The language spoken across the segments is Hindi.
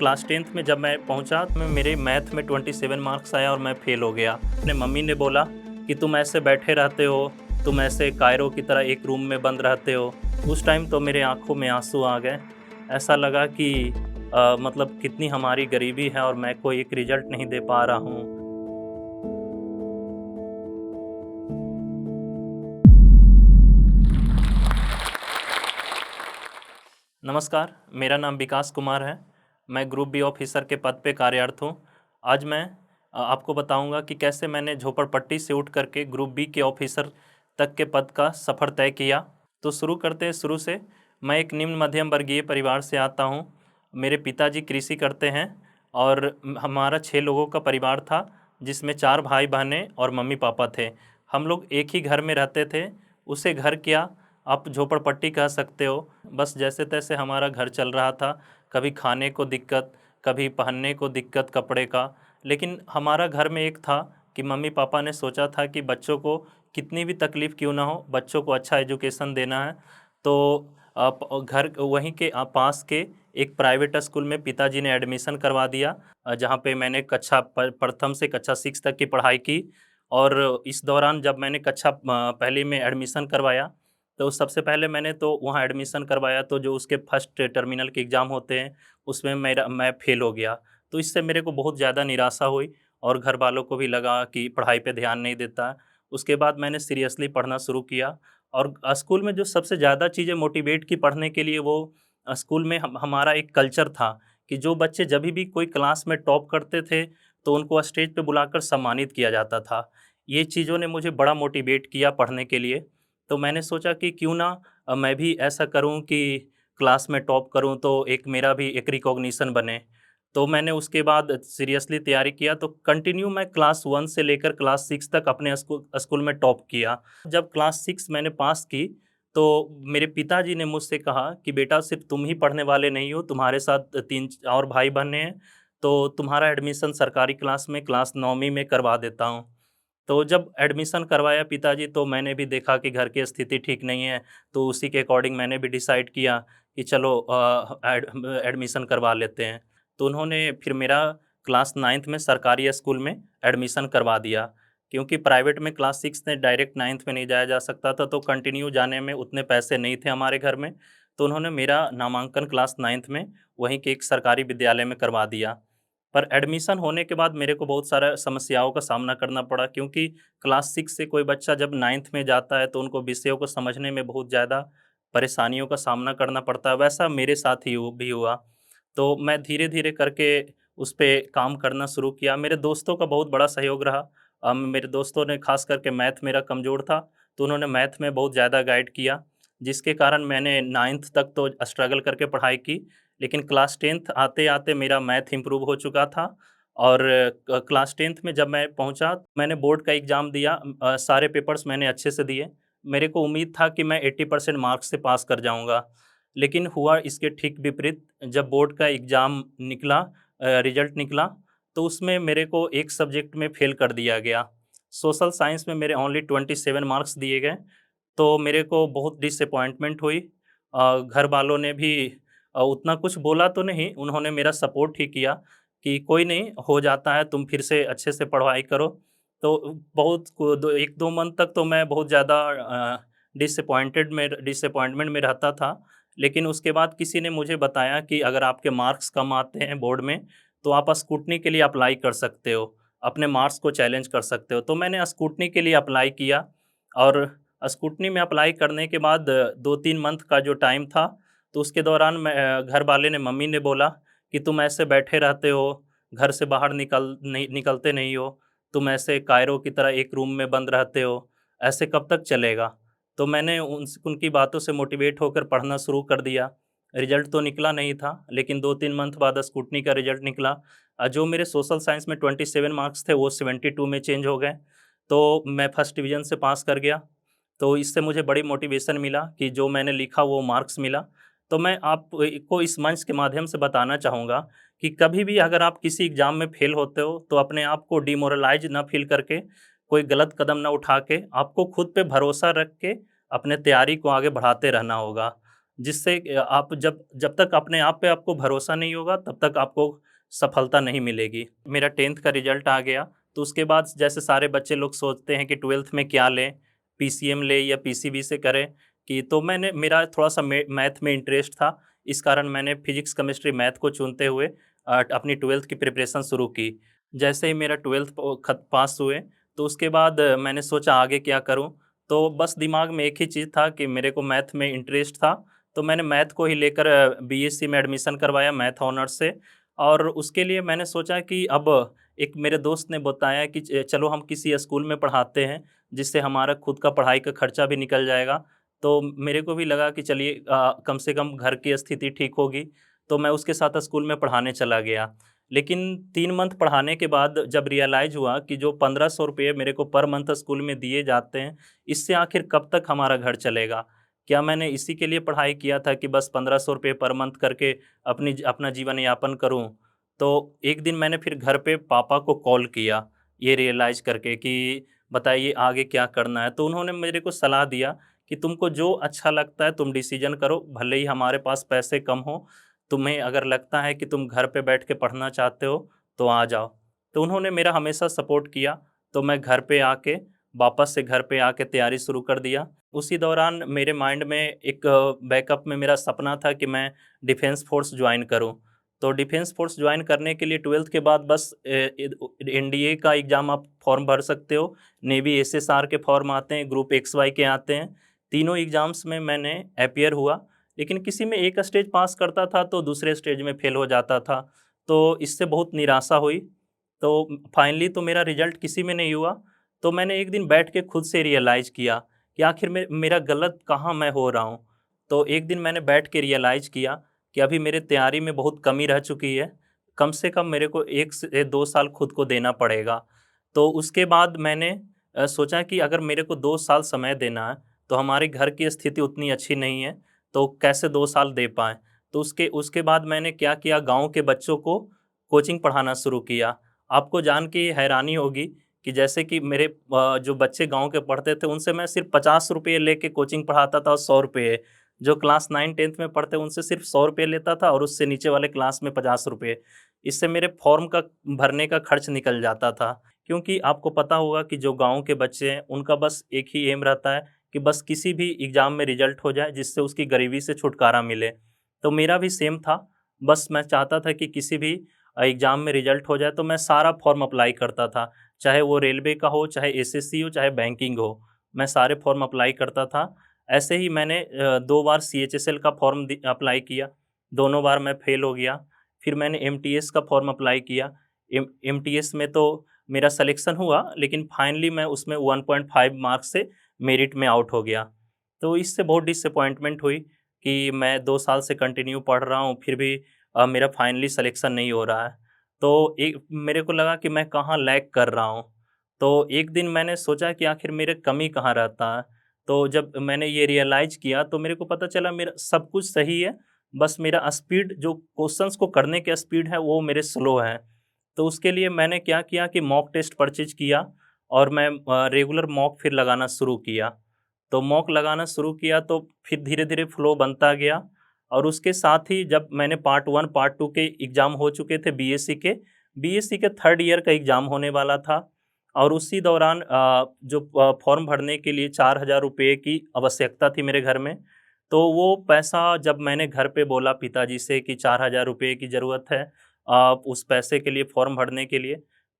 क्लास 10th में जब मैं पहुंचा तो मेरे मैथ में 27 मार्क्स आया और मैं फेल हो गया। अपने मम्मी ने बोला कि तुम ऐसे बैठे रहते हो, तुम ऐसे कायरों की तरह एक रूम में बंद रहते हो। उस टाइम तो मेरे आँखों में आँसू आ गए। ऐसा लगा कि मतलब कितनी हमारी गरीबी है और मैं कोई एक रिज़ल्ट नहीं दे पा रहा हूँ। नमस्कार, मेरा नाम विकास कुमार है। मैं ग्रुप बी ऑफ़िसर के पद पे कार्यरत हूँ। आज मैं आपको बताऊँगा कि कैसे मैंने झोपड़पट्टी से उठ कर के ग्रुप बी के ऑफ़िसर तक के पद का सफ़र तय किया। तो शुरू करते हैं शुरू से। मैं एक निम्न मध्यम वर्गीय परिवार से आता हूँ। मेरे पिताजी कृषि करते हैं और हमारा 6 लोगों का परिवार था, जिसमें 4 भाई-बहनें और मम्मी-पापा थे। हम लोग एक ही घर में रहते थे। उसे घर क्या, आप झोपड़पट्टी कह सकते हो। बस जैसे-तैसे हमारा घर चल रहा था। कभी खाने को दिक्कत, कभी पहनने को दिक्कत कपड़े का। लेकिन हमारा घर में एक था कि मम्मी-पापा ने सोचा था कि बच्चों को कितनी भी तकलीफ़ क्यों ना हो, बच्चों को अच्छा एजुकेशन देना है। तो घर वहीं के पास के एक प्राइवेट स्कूल में पिताजी ने एडमिशन करवा दिया, जहाँ पे मैंने कक्षा प्रथम से कक्षा 6 तक की पढ़ाई की। और इस दौरान जब मैंने कक्षा पहली में एडमिशन करवाया, तो सबसे पहले मैंने तो वहाँ एडमिशन करवाया, तो जो उसके फर्स्ट टर्मिनल के एग्ज़ाम होते हैं, उसमें मैं फ़ेल हो गया। तो इससे मेरे को बहुत ज़्यादा निराशा हुई और घरवालों को भी लगा कि पढ़ाई पे ध्यान नहीं देता है। उसके बाद मैंने सीरियसली पढ़ना शुरू किया और स्कूल में जो सबसे ज़्यादा चीज़ें मोटिवेट की पढ़ने के लिए, वो स्कूल में हमारा एक कल्चर था कि जो बच्चे जभी भी कोई क्लास में टॉप करते थे, तो उनको स्टेज पे बुलाकर सम्मानित किया जाता था। ये चीज़ों ने मुझे बड़ा मोटिवेट किया पढ़ने के लिए। तो मैंने सोचा कि क्यों ना मैं भी ऐसा करूँ कि क्लास में टॉप करूँ, तो एक मेरा भी एक रिकॉग्निशन बने। तो मैंने उसके बाद सीरियसली तैयारी किया, तो कंटिन्यू मैं क्लास 1 से लेकर क्लास 6 तक अपने स्कूल में टॉप किया। जब क्लास 6 मैंने पास की, तो मेरे पिताजी ने मुझसे कहा कि बेटा, सिर्फ़ तुम ही पढ़ने वाले नहीं हो, तुम्हारे साथ 3 और भाई-बहनें हैं, तो तुम्हारा एडमिशन सरकारी क्लास में क्लास 9वीं में करवा देता हूँ। तो जब एडमिशन करवाया पिताजी, तो मैंने भी देखा कि घर की स्थिति ठीक नहीं है, तो उसी के अकॉर्डिंग मैंने भी डिसाइड किया कि चलो एडमिशन करवा लेते हैं। तो उन्होंने फिर मेरा क्लास 9th में सरकारी स्कूल में एडमिशन करवा दिया, क्योंकि प्राइवेट में क्लास 6 से डायरेक्ट 9th में नहीं जाया जा सकता था, तो कंटिन्यू जाने में उतने पैसे नहीं थे हमारे घर में। तो उन्होंने मेरा नामांकन क्लास 9th में वहीं के एक सरकारी विद्यालय में करवा दिया। पर एडमिशन होने के बाद मेरे को बहुत सारा समस्याओं का सामना करना पड़ा, क्योंकि क्लास 6 से कोई बच्चा जब 9th में जाता है, तो उनको विषयों को समझने में बहुत ज़्यादा परेशानियों का सामना करना पड़ता है। वैसा मेरे साथ ही भी हुआ। तो मैं धीरे-धीरे करके उस पे काम करना शुरू किया। मेरे दोस्तों का बहुत बड़ा सहयोग रहा। मेरे दोस्तों ने ख़ास करके मैथ मेरा कमज़ोर था, तो उन्होंने मैथ में बहुत ज़्यादा गाइड किया, जिसके कारण मैंने 9th तक तो स्ट्रगल करके पढ़ाई की। लेकिन क्लास 10th आते-आते मेरा मैथ इम्प्रूव हो चुका था और क्लास 10th में जब मैं पहुँचा, मैंने बोर्ड का एग्ज़ाम दिया। सारे पेपर्स मैंने अच्छे से दिए। मेरे को उम्मीद था कि मैं 80% मार्क्स से पास कर जाऊँगा। लेकिन हुआ इसके ठीक विपरीत। जब बोर्ड का एग्ज़ाम निकला, रिज़ल्ट निकला, तो उसमें मेरे को एक सब्जेक्ट में फ़ेल कर दिया गया। सोशल साइंस में मेरे ओनली 27 मार्क्स दिए गए। तो मेरे को बहुत डिसअपॉइंटमेंट हुई। घर वालों ने भी उतना कुछ बोला तो नहीं, उन्होंने मेरा सपोर्ट ही किया कि कोई नहीं, हो जाता है, तुम फिर से अच्छे से पढ़ाई करो। तो बहुत को दो 1-2 मंथ तक तो मैं बहुत ज़्यादा डिसअपॉइंटमेंट में रहता था। लेकिन उसके बाद किसी ने मुझे बताया कि अगर आपके मार्क्स कम आते हैं बोर्ड में, तो आप स्कूटनी के लिए अप्लाई कर सकते हो, अपने मार्क्स को चैलेंज कर सकते हो। तो मैंने स्कूटनी के लिए अप्लाई किया और स्कूटनी में अप्लाई करने के बाद 2-3 मंथ का जो टाइम था, तो उसके दौरान घर वाले ने, मम्मी ने बोला कि तुम ऐसे बैठे रहते हो, घर से बाहर निकलते नहीं हो, तुम ऐसे कायरों की तरह एक रूम में बंद रहते हो, ऐसे कब तक चलेगा? तो मैंने उनकी बातों से मोटिवेट होकर पढ़ना शुरू कर दिया। रिज़ल्ट तो निकला नहीं था, लेकिन 2-3 मंथ बाद स्कूटनी का रिज़ल्ट निकला। जो मेरे सोशल साइंस में 27 मार्क्स थे, वो 72 में चेंज हो गए, तो मैं फर्स्ट डिवीज़न से पास कर गया। तो इससे मुझे बड़ी मोटिवेशन मिला कि जो मैंने लिखा वो मार्क्स मिला। तो मैं आपको इस मंच के माध्यम से बताना चाहूँगा कि कभी भी अगर आप किसी एग्ज़ाम में फ़ेल होते हो, तो अपने आप को डिमोरलाइज़ ना फ़ील करके, कोई गलत कदम ना उठा के, आपको खुद पे भरोसा रख के अपने तैयारी को आगे बढ़ाते रहना होगा। जिससे आप जब जब तक अपने आप पे आपको भरोसा नहीं होगा तब तक आपको सफलता नहीं मिलेगी। मेरा 10th का रिजल्ट आ गया, तो उसके बाद जैसे सारे बच्चे लोग सोचते हैं कि 12th में क्या लें, पीसीएम लें या पीसीबी से करें, कि तो मैंने मेरा थोड़ा-सा मैथ में इंटरेस्ट था, इस कारण मैंने फिज़िक्स, केमिस्ट्री, मैथ को चुनते हुए अपनी 12th की प्रिपरेशन शुरू की। जैसे ही मेरा 12th खत पास हुए, तो उसके बाद मैंने सोचा आगे क्या करूँ? तो बस दिमाग में एक ही चीज़ था कि मेरे को मैथ में इंटरेस्ट था, तो मैंने मैथ को ही लेकर बीएससी में एडमिशन करवाया मैथ ऑनर्स से। और उसके लिए मैंने सोचा कि अब एक मेरे दोस्त ने बताया कि चलो हम किसी स्कूल में पढ़ाते हैं, जिससे हमारा खुद का पढ़ाई का खर्चा भी निकल जाएगा। तो मेरे को भी लगा कि चलिए कम से कम घर की स्थिति ठीक होगी, तो मैं उसके साथ स्कूल में पढ़ाने चला गया। लेकिन 3 मंथ पढ़ाने के बाद जब रियलाइज़ हुआ कि जो ₹1500 मेरे को पर मंथ स्कूल में दिए जाते हैं, इससे आखिर कब तक हमारा घर चलेगा? क्या मैंने इसी के लिए पढ़ाई किया था कि बस ₹1500 पर मंथ करके अपना जीवन यापन करूँ? तो एक दिन मैंने फिर घर पे पापा को कॉल किया, ये रियलाइज़ करके कि बताइए आगे क्या करना है? तो उन्होंने मेरे को सलाह दिया कि तुमको जो अच्छा लगता है तुम डिसीज़न करो, भले ही हमारे पास पैसे कम हों, तुम्हें अगर लगता है कि तुम घर पे बैठ के पढ़ना चाहते हो, तो आ जाओ। तो उन्होंने मेरा हमेशा सपोर्ट किया, तो मैं घर पे आके वापस से घर पे आके तैयारी शुरू कर दिया। उसी दौरान मेरे माइंड में एक बैकअप में मेरा सपना था कि मैं डिफेंस फ़ोर्स जॉइन करूँ। तो डिफेंस फ़ोर्स जॉइन करने के लिए 12th के बाद बस एनडीए का एग्ज़ाम आप फ़ॉर्म भर सकते हो, नेवी एसएसआर के फ़ॉर्म आते हैं, ग्रुप एक्स-वाई के आते हैं। तीनों एग्ज़ाम्स में मैंने अपीयर हुआ, लेकिन किसी में एक स्टेज पास करता था, तो दूसरे स्टेज में फ़ेल हो जाता था। तो इससे बहुत निराशा हुई। तो फाइनली तो मेरा रिज़ल्ट किसी में नहीं हुआ, तो मैंने एक दिन बैठ के खुद से रियलाइज़ किया कि आखिर मेरा गलत कहाँ मैं हो रहा हूँ। तो एक दिन मैंने बैठ के रियलाइज़ किया कि अभी मेरे तैयारी में बहुत कमी रह चुकी है, कम से कम मेरे को 1 से 2 साल खुद को देना पड़ेगा। तो उसके बाद मैंने सोचा कि अगर मेरे को 2 साल समय देना है, तो हमारे घर की स्थिति उतनी अच्छी नहीं है, तो कैसे 2 साल दे पाएँ? तो उसके उसके बाद मैंने क्या किया, गाँव के बच्चों को कोचिंग पढ़ाना शुरू किया। आपको जान के ये हैरानी होगी कि जैसे कि मेरे जो बच्चे गाँव के पढ़ते थे, उनसे मैं सिर्फ़ ₹50 लेके कोचिंग पढ़ाता था और ₹100, जो क्लास 9-10th में पढ़ते उनसे सिर्फ़ ₹100 लेता था और उससे नीचे वाले क्लास में ₹50। इससे मेरे फ़ॉर्म का भरने का खर्च निकल जाता था। क्योंकि आपको पता होगा कि जो गाँव के बच्चे हैं, उनका बस एक ही एम रहता है कि बस किसी भी एग्ज़ाम में रिज़ल्ट हो जाए, जिससे उसकी गरीबी से छुटकारा मिले। तो मेरा भी सेम था, बस मैं चाहता था कि किसी भी एग्ज़ाम में रिज़ल्ट हो जाए, तो मैं सारा फ़ॉर्म अप्लाई करता था। चाहे वो रेलवे का हो, चाहे एसएससी हो, चाहे बैंकिंग हो, मैं सारे फ़ॉर्म अप्लाई करता था। ऐसे ही मैंने 2 बार सीएचएसएल का फ़ॉर्म अप्लाई किया, दोनों बार मैं फ़ेल हो गया। फिर मैंने एमटीएस का फ़ॉर्म अप्लाई किया, एमटीएस में तो मेरा सिलेक्शन हुआ, लेकिन फाइनली मैं उसमें 1.5 मार्क्स से मेरिट में आउट हो गया। तो इससे बहुत डिसअपॉइंटमेंट हुई कि मैं 2 साल से कंटिन्यू पढ़ रहा हूँ, फिर भी मेरा फाइनली सिलेक्शन नहीं हो रहा है। तो एक मेरे को लगा कि मैं कहाँ लैग कर रहा हूँ। तो एक दिन मैंने सोचा कि आखिर मेरे कमी कहाँ रहता है। तो जब मैंने ये रियलाइज़ किया, तो मेरे को पता चला मेरा सब कुछ सही है, बस मेरा स्पीड जो क्वेश्चंस को करने की स्पीड है वो मेरे स्लो है। तो उसके लिए मैंने क्या किया कि मॉक टेस्ट परचेज़ किया और मैं रेगुलर मॉक फिर लगाना शुरू किया। तो मॉक लगाना शुरू किया तो फिर धीरे-धीरे फ्लो बनता गया और उसके साथ ही जब मैंने पार्ट 1, पार्ट 2 के एग्ज़ाम हो चुके थे बीएससी के 3rd ईयर का एग्ज़ाम होने वाला था और उसी दौरान जो फॉर्म भरने के लिए ₹4000 की आवश्यकता थी मेरे घर में। तो वो पैसा जब मैंने घर पे बोला पिताजी से कि ₹4000 की ज़रूरत है उस पैसे के लिए फॉर्म भरने के लिए,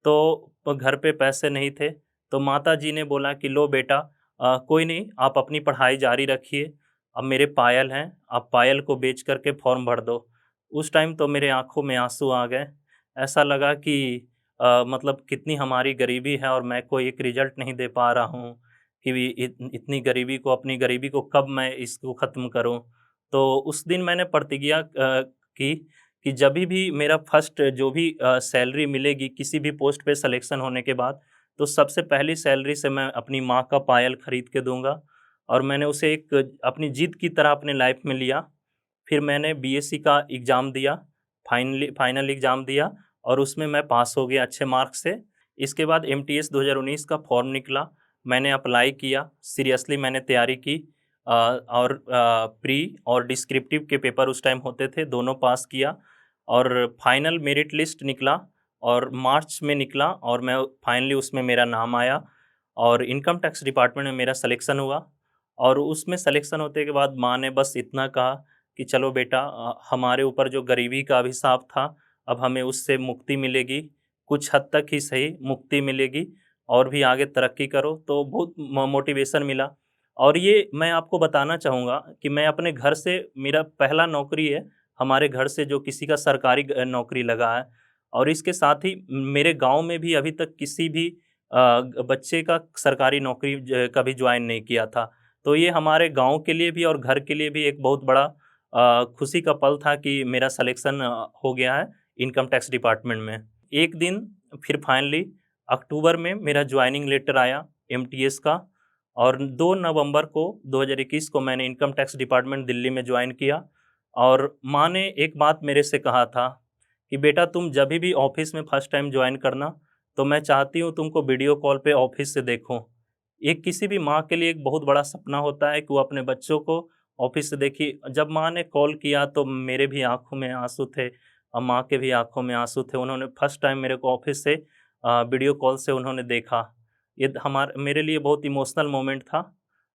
तो घर पे पैसे नहीं थे। तो माताजी ने बोला कि लो बेटा कोई नहीं आप अपनी पढ़ाई जारी रखिए, अब मेरे पायल हैं, आप पायल को बेच कर के फॉर्म भर दो। उस टाइम तो मेरे आँखों में आँसू आ गए। ऐसा लगा कि मतलब कितनी हमारी गरीबी है और मैं कोई एक रिज़ल्ट नहीं दे पा रहा हूँ कि इतनी गरीबी को अपनी गरीबी को कब मैं इसको ख़त्म करूँ। तो उस दिन मैंने प्रतिज्ञा की कि जभी भी मेरा फर्स्ट जो भी सैलरी मिलेगी किसी भी पोस्ट पे सिलेक्शन होने के बाद, तो सबसे पहली सैलरी से मैं अपनी माँ का पायल खरीद के दूँगा और मैंने उसे एक अपनी जिद की तरह अपने लाइफ़ में लिया। फिर मैंने बीएससी का एग्ज़ाम दिया, फाइनल एग्ज़ाम दिया और उसमें मैं पास हो गया अच्छे मार्क्स से। इसके बाद एमटीएस 2019 का फॉर्म निकला, मैंने अप्लाई किया, सीरियसली मैंने तैयारी की और प्री और डिस्क्रिप्टिव के पेपर उस टाइम होते थे, दोनों पास किया और फाइनल मेरिट लिस्ट निकला और मार्च में निकला और मैं फाइनली उसमें मेरा नाम आया और इनकम टैक्स डिपार्टमेंट में मेरा सिलेक्शन हुआ। और उसमें सिलेक्शन होने के बाद माँ ने बस इतना कहा कि चलो बेटा, हमारे ऊपर जो गरीबी का अभिशाप था, अब हमें उससे मुक्ति मिलेगी, कुछ हद तक ही सही मुक्ति मिलेगी और भी आगे तरक्की करो। तो बहुत मोटिवेशन मिला। और ये मैं आपको बताना चाहूँगा कि मैं अपने घर से, मेरा पहला नौकरी है हमारे घर से जो किसी का सरकारी नौकरी लगा है। और इसके साथ ही मेरे गांव में भी अभी तक किसी भी बच्चे का सरकारी नौकरी कभी ज्वाइन नहीं किया था। तो ये हमारे गांव के लिए भी और घर के लिए भी एक बहुत बड़ा खुशी का पल था कि मेरा सिलेक्शन हो गया है इनकम टैक्स डिपार्टमेंट में। एक दिन फिर फाइनली अक्टूबर में मेरा ज्वाइनिंग लेटर आया एमटीएस का और 2 नवंबर को 2021 को मैंने इनकम टैक्स डिपार्टमेंट दिल्ली में ज्वाइन किया। और माँ ने एक बात मेरे से कहा था कि बेटा, तुम जब भी ऑफिस में फर्स्ट टाइम ज्वाइन करना, तो मैं चाहती हूँ तुमको वीडियो कॉल पे ऑफिस से देखूं। एक किसी भी माँ के लिए एक बहुत बड़ा सपना होता है कि वो अपने बच्चों को ऑफिस से देखी। जब माँ ने कॉल किया तो मेरे भी आंखों में आंसू थे और माँ के भी आंखों में आंसू थे। उन्होंने फर्स्ट टाइम मेरे को ऑफिस से वीडियो कॉल से उन्होंने देखा। ये मेरे लिए बहुत इमोशनल मोमेंट था।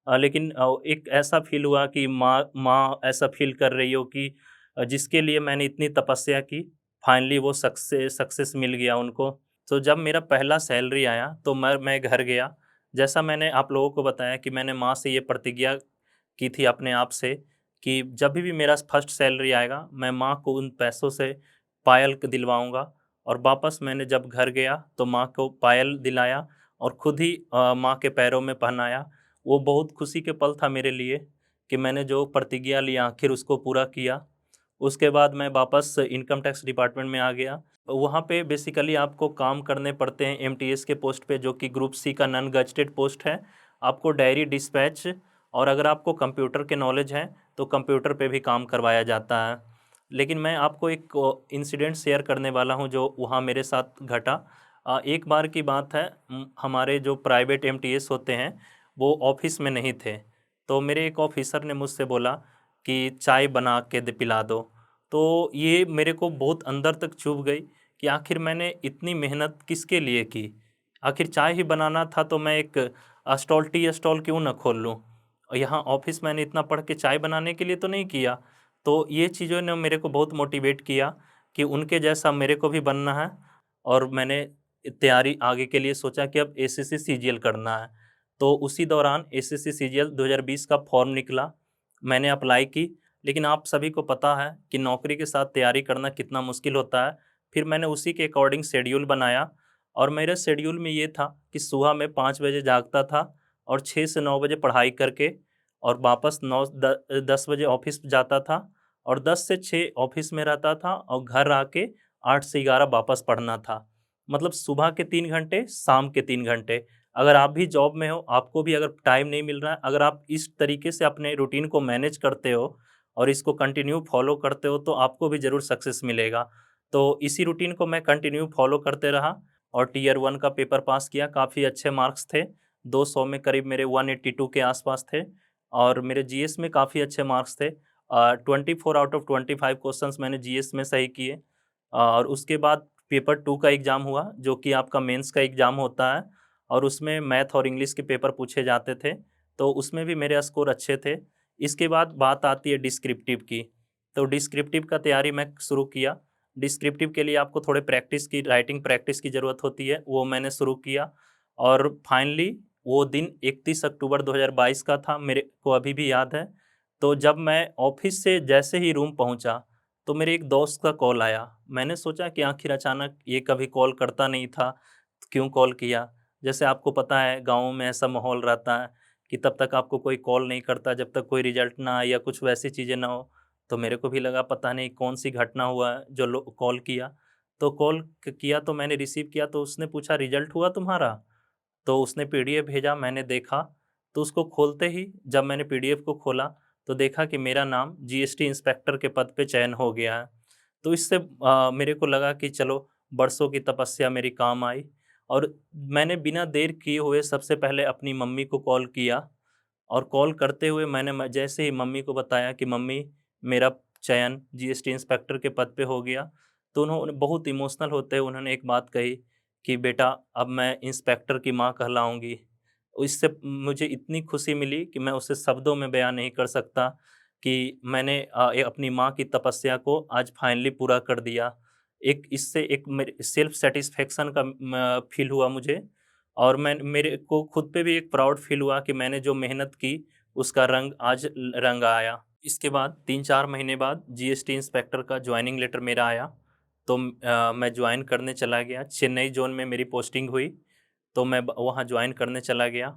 लेकिन एक ऐसा फील हुआ कि माँ माँ ऐसा फील कर रही हो कि जिसके लिए मैंने इतनी तपस्या की, फाइनली वो सक्सेस मिल गया उनको। तो जब मेरा पहला सैलरी आया तो मैं घर गया। जैसा मैंने आप लोगों को बताया कि मैंने माँ से ये प्रतिज्ञा की थी अपने आप से कि जब भी मेरा फर्स्ट सैलरी आएगा, मैं माँ को उन पैसों से पायल दिलवाऊँगा। और वापस मैंने जब घर गया तो माँ को पायल दिलाया और खुद ही माँ के पैरों में पहनाया। वो बहुत खुशी के पल था मेरे लिए कि मैंने जो प्रतिज्ञा ली आखिर उसको पूरा किया। उसके बाद मैं वापस इनकम टैक्स डिपार्टमेंट में आ गया। वहाँ पे बेसिकली आपको काम करने पड़ते हैं एमटीएस के पोस्ट पे, जो कि ग्रुप सी का नॉन गजेटेड पोस्ट है। आपको डायरी डिस्पैच और अगर आपको कंप्यूटर के नॉलेज है तो कंप्यूटर पे भी काम करवाया जाता है। लेकिन मैं आपको एक इंसिडेंट शेयर करने वाला हूँ जो वहाँ मेरे साथ घटा। एक बार की बात है, हमारे जो प्राइवेट एमटीएस होते हैं वो ऑफिस में नहीं थे। तो मेरे एक ऑफिसर ने मुझसे बोला कि चाय बना के पिला दो। तो ये मेरे को बहुत अंदर तक चुभ गई कि आखिर मैंने इतनी मेहनत किसके लिए की। आखिर चाय ही बनाना था तो मैं एक स्टॉल, टी स्टॉल क्यों ना खोल लूँ। और यहाँ ऑफिस मैंने इतना पढ़ के चाय बनाने के लिए तो नहीं किया। तो ये चीज़ों ने मेरे को बहुत मोटिवेट किया कि उनके जैसा मेरे को भी बनना है। और मैंने तैयारी आगे के लिए सोचा कि अब एसएससी सीजीएल करना है। तो उसी दौरान एसएससी सीजीएल 2020 का फॉर्म निकला, मैंने अप्लाई की। लेकिन आप सभी को पता है कि नौकरी के साथ तैयारी करना कितना मुश्किल होता है। फिर मैंने उसी के अकॉर्डिंग शेड्यूल बनाया और मेरे शेड्यूल में ये था कि सुबह मैं 5 बजे जागता था और 6 से 9 बजे पढ़ाई करके और वापस 10 बजे ऑफिस जाता था और 10 से 6 ऑफिस में रहता था और घर आके 8 से 11 वापस पढ़ना था। मतलब सुबह के 3 घंटे, शाम के 3 घंटे। अगर आप भी जॉब में हो, आपको भी अगर टाइम नहीं मिल रहा है, अगर आप इस तरीके से अपने रूटीन को मैनेज करते हो और इसको कंटिन्यू फॉलो करते हो तो आपको भी ज़रूर सक्सेस मिलेगा। तो इसी रूटीन को मैं कंटिन्यू फॉलो करते रहा और टियर 1 का पेपर पास किया। काफ़ी अच्छे मार्क्स थे, 200 में करीब मेरे 182 के आसपास थे और मेरे जीएस में काफ़ी अच्छे मार्क्स थे। 24 आउट ऑफ 25 क्वेश्चंस मैंने जीएस में सही किए। और उसके बाद पेपर 2 का एग्ज़ाम हुआ जो कि आपका मेंस का एग्ज़ाम होता है और उसमें मैथ और इंग्लिश के पेपर पूछे जाते थे, तो उसमें भी मेरे स्कोर अच्छे थे। इसके बाद बात आती है डिस्क्रिप्टिव की। तो डिस्क्रिप्टिव का तैयारी मैं शुरू किया। डिस्क्रिप्टिव के लिए आपको थोड़े प्रैक्टिस की, राइटिंग प्रैक्टिस की ज़रूरत होती है, वो मैंने शुरू किया। और फाइनली वो दिन 31 अक्टूबर 2022 का था, मेरे को अभी भी याद है। तो जब मैं ऑफ़िस से जैसे ही रूम पहुँचा, तो मेरे एक दोस्त का कॉल आया। मैंने सोचा कि आखिर अचानक ये कभी कॉल करता नहीं था, तो क्यों कॉल किया? जैसे आपको पता है गाँव में ऐसा माहौल रहता है कि तब तक आपको कोई कॉल नहीं करता जब तक कोई रिजल्ट ना आए या कुछ वैसी चीज़ें ना हो। तो मेरे को भी लगा पता नहीं कौन-सी घटना हुआ है जो लो कॉल किया। तो कॉल क किया तो मैंने रिसीव किया तो उसने पूछा, रिजल्ट हुआ तुम्हारा? तो उसने पीडीएफ भेजा, मैंने देखा। तो उसको खोलते ही जब मैंने पीडीएफ को खोला तो देखा कि मेरा नाम जीएसटी इंस्पेक्टर के पद पे चयन हो गया है। तो इससे मेरे को लगा कि चलो बरसों की तपस्या मेरी काम आई। और मैंने बिना देर किए हुए सबसे पहले अपनी मम्मी को कॉल किया और कॉल करते हुए मैंने जैसे ही मम्मी को बताया कि मम्मी मेरा चयन जीएसटी इंस्पेक्टर के पद पे हो गया, तो उन्होंने बहुत इमोशनल होते हुए उन्होंने एक बात कही कि बेटा अब मैं इंस्पेक्टर की माँ कहलाऊँगी। इससे मुझे इतनी खुशी मिली कि मैं उसे शब्दों में बयाँ नहीं कर सकता कि मैंने अपनी माँ की तपस्या को आज फाइनली पूरा कर दिया। एक इससे एक मेरे सेल्फ सैटिस्फैक्शन का फ़ील हुआ मुझे और मेरे को खुद पे भी एक प्राउड फ़ील हुआ कि मैंने जो मेहनत की, उसका रंग आज रंग आया। इसके बाद 3-4 महीने बाद जीएसटी इंस्पेक्टर का जॉइनिंग लेटर मेरा आया, तो मैं जॉइन करने चला गया। चेन्नई ज़ोन में मेरी पोस्टिंग हुई, तो मैं ब वहाँ जॉइन करने चला गया।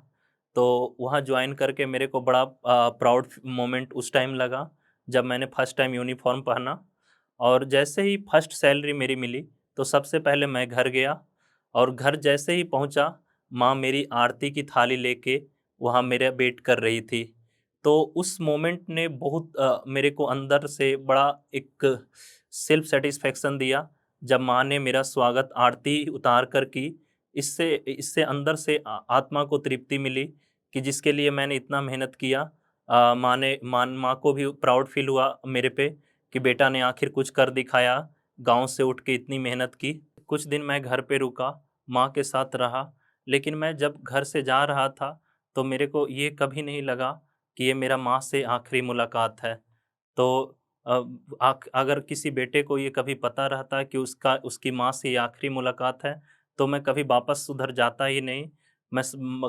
तो वहाँ जॉइन करके मेरे को बड़ा प्राउड मोमेंट उस टाइम लगा, जब मैंने फर्स्ट टाइम यूनिफ़ॉर्म पहना और जैसे ही फर्स्ट सैलरी मेरी मिली, तो सबसे पहले मैं घर गया और घर जैसे ही पहुँचा, माँ मेरी आरती की थाली लेके वहाँ मेरा वेट कर रही थी। तो उस मोमेंट ने बहुत मेरे को अंदर से बड़ा एक सेल्फ सैटिस्फैक्शन दिया, जब माँ ने मेरा स्वागत आरती उतार कर की। इससे इससे अंदर से आत्मा को तृप्ति मिली कि जिसके लिए मैंने इतना मेहनत किया माँ को भी प्राउड फ़ील हुआ मेरे पे कि बेटा ने आखिर कुछ कर दिखाया, गाँव से उठ के इतनी मेहनत की। कुछ दिन मैं घर पे रुका, माँ के साथ रहा, लेकिन मैं जब घर से जा रहा था, तो मेरे को ये कभी नहीं लगा कि ये मेरा माँ से आखिरी मुलाकात है। तो अगर किसी बेटे को ये कभी पता रहता कि उसकी माँ से ये आखिरी मुलाकात है, तो मैं कभी वापस उधर जाता ही नहीं।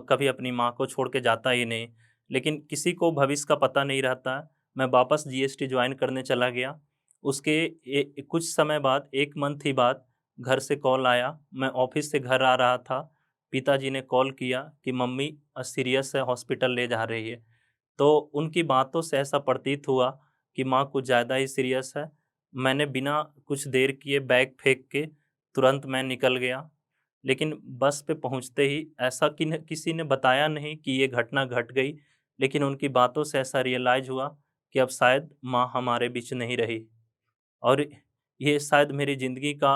कभी अपनी माँ को छोड़ के जाता ही नहीं। लेकिन किसी को भविष्य का पता नहीं रहता। मैं वापस जीएसटी जॉइन करने चला गया। उसके कुछ समय बाद 1 मंथ ही बाद घर से कॉल आया। मैं ऑफ़िस से घर आ रहा था। पिताजी ने कॉल किया कि मम्मी सीरियस है, हॉस्पिटल ले जा रही है। तो उनकी बातों से ऐसा प्रतीत हुआ कि माँ कुछ ज़्यादा ही सीरियस है। मैंने बिना कुछ देर किए बैग फेंक के तुरंत मैं निकल गया। लेकिन बस पे पहुँचते ही ऐसा किसी ने बताया नहीं कि ये घटना घट गई, लेकिन उनकी बातों से ऐसा रियलाइज़ हुआ कि अब शायद माँ हमारे बीच नहीं रही। और ये शायद मेरी ज़िंदगी का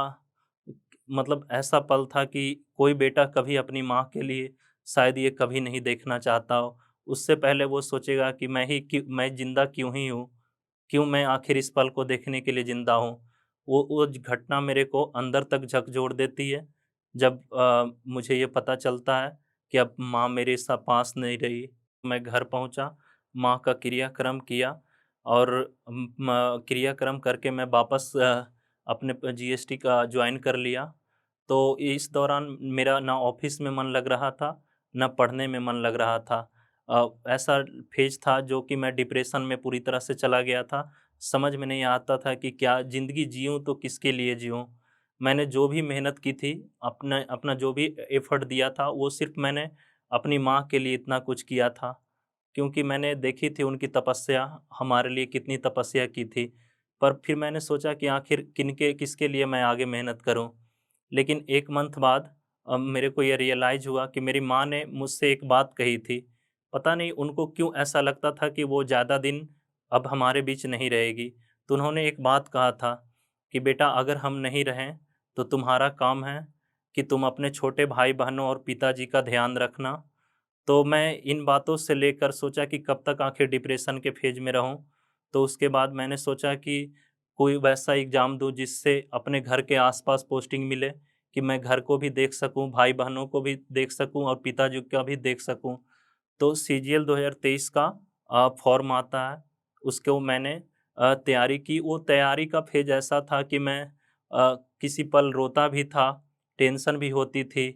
मतलब ऐसा पल था कि कोई बेटा कभी अपनी माँ के लिए शायद ये कभी नहीं देखना चाहता हो। उससे पहले वो सोचेगा कि मैं ज़िंदा क्यों ही हूँ? क्यों मैं आखिर इस पल को देखने के लिए ज़िंदा हूँ? वो घटना मेरे को अंदर तक झकझोर देती है, जब मुझे ये पता चलता है कि अब माँ मेरे पास नहीं रही। मैं घर पहुँचा, माँ का क्रियाक्रम किया और क्रियाक्रम करके मैं वापस अपने जीएसटी का जॉइन कर लिया। तो इस दौरान मेरा ना ऑफ़िस में मन लग रहा था, ना पढ़ने में मन लग रहा था। ऐसा फ़ेज़ था जो कि मैं डिप्रेशन में पूरी तरह से चला गया था। समझ में नहीं आता था कि क्या ज़िंदगी जिऊँ तो किसके लिए जिऊँ? मैंने जो भी मेहनत की थी, अपना अपना जो भी एफ़र्ट दिया था, वो सिर्फ़ मैंने अपनी माँ के लिए इतना कुछ किया था। क्योंकि मैंने देखी थी उनकी तपस्या, हमारे लिए कितनी तपस्या की थी। पर फिर मैंने सोचा कि आखिर किसके लिए मैं आगे मेहनत करूँ? लेकिन 1 मंथ बाद मेरे को ये रियलाइज़ हुआ कि मेरी माँ ने मुझसे एक बात कही थी। पता नहीं उनको क्यों ऐसा लगता था कि वो ज़्यादा दिन अब हमारे बीच नहीं रहेगी। तो उन्होंने एक बात कहा था कि बेटा अगर हम नहीं रहें, तो तुम्हारा काम है कि तुम अपने छोटे भाई-बहनों और पिताजी का ध्यान रखना। तो मैं इन बातों से लेकर सोचा कि कब तक आखिर डिप्रेशन के फ़ेज़ में रहूँ। तो उसके बाद मैंने सोचा कि कोई वैसा एग्ज़ाम दूँ जिससे अपने घर के आस-पास पोस्टिंग मिले कि मैं घर को भी देख सकूँ, भाई-बहनों को भी देख सकूँ और पिताजी का भी देख सकूँ। तो सीजीएल 2023 का फ़ॉर्म आता है, उसको मैंने तैयारी की। वो तैयारी का फ़ेज़ ऐसा था कि मैं किसी पल रोता भी था, टेंशन भी होती थी,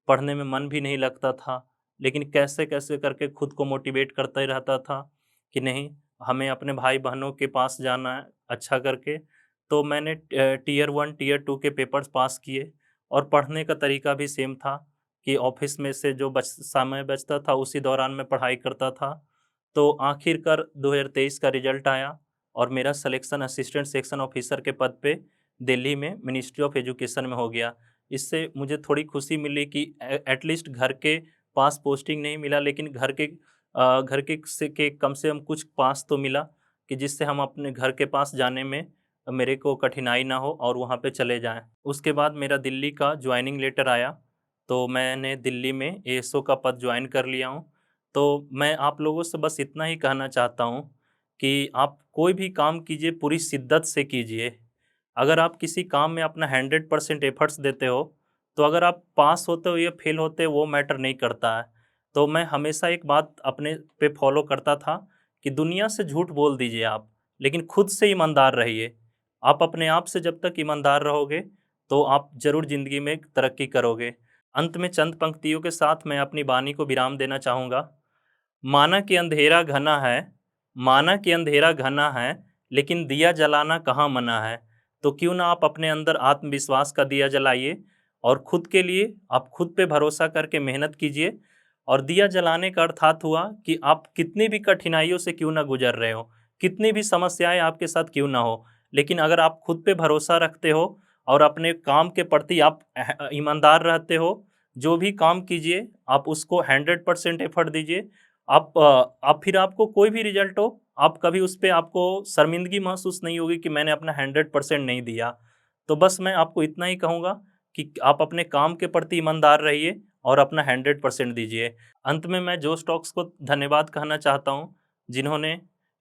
पढ़ने में मन भी नहीं लगता था। लेकिन कैसे-कैसे करके खुद को मोटिवेट करता ही रहता था कि नहीं, हमें अपने भाई-बहनों के पास जाना है अच्छा करके। तो मैंने टियर 1, टियर 2 के पेपर्स पास किए और पढ़ने का तरीका भी सेम था कि ऑफ़िस में से जो समय बचता था उसी दौरान मैं पढ़ाई करता था। तो आखिरकार 2023 का रिज़ल्ट आया और मेरा सिलेक्शन असिस्टेंट सेक्शन ऑफ़िसर के पद पे दिल्ली में मिनिस्ट्री ऑफ एजुकेशन में हो गया। इससे मुझे थोड़ी खुशी मिली कि एटलीस्ट घर के पास पोस्टिंग नहीं मिला, लेकिन घर के कम से कम कुछ पास तो मिला कि जिससे हम अपने घर के पास जाने में मेरे को कठिनाई ना हो और वहाँ पे चले जाएँ। उसके बाद मेरा दिल्ली का जॉइनिंग लेटर आया, तो मैंने दिल्ली में एएसओ का पद जॉइन कर लिया हूँ। तो मैं आप लोगों से बस इतना ही कहना चाहता हूँ कि आप कोई भी काम कीजिए पूरी शिद्दत से कीजिए। अगर आप किसी काम में अपना 100% एफर्ट्स देते हो, तो अगर आप पास होते हो या फेल होते हो वो मैटर नहीं करता है। तो मैं हमेशा एक बात अपने पे फॉलो करता था कि दुनिया से झूठ बोल दीजिए आप, लेकिन खुद से ईमानदार रहिए। आप अपने आप से जब तक ईमानदार रहोगे, तो आप ज़रूर ज़िंदगी में तरक्की करोगे। अंत में चंद पंक्तियों के साथ मैं अपनी वाणी को विराम देना चाहूँगा। माना कि अंधेरा घना है, माना कि अंधेरा घना है, लेकिन दिया जलाना कहाँ मना है। तो क्यों ना आप अपने अंदर आत्मविश्वास का दिया जलाइए और खुद के लिए आप खुद पे भरोसा करके मेहनत कीजिए। और दिया जलाने का अर्थात हुआ कि आप कितनी भी कठिनाइयों से क्यों ना गुजर रहे हो, कितनी भी समस्याएं आपके साथ क्यों ना हो, लेकिन अगर आप खुद पे भरोसा रखते हो और अपने काम के प्रति आप ईमानदार रहते हो, जो भी काम कीजिए आप उसको 100% एफर्ट दीजिए। आप फिर आपको कोई भी रिज़ल्ट हो, आप कभी उस पे आपको शर्मिंदगी महसूस नहीं होगी कि मैंने अपना 100% नहीं दिया। तो बस मैं आपको इतना ही कहूँगा कि आप अपने काम के प्रति ईमानदार रहिए और अपना 100% दीजिए। अंत में मैं जोश टॉक्स को धन्यवाद कहना चाहता हूँ, जिन्होंने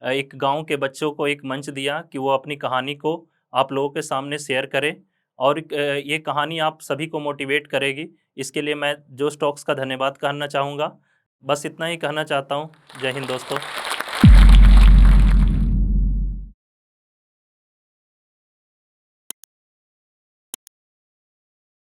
एक गाँव के बच्चों को एक मंच दिया कि वो अपनी कहानी को आप लोगों के सामने शेयर करें और ये कहानी आप सभी को मोटिवेट करेगी। इसके लिए मैं जोश टॉक्स का धन्यवाद कहना चाहूँगा। बस इतना ही कहना चाहता हूँ। जय हिंद दोस्तों।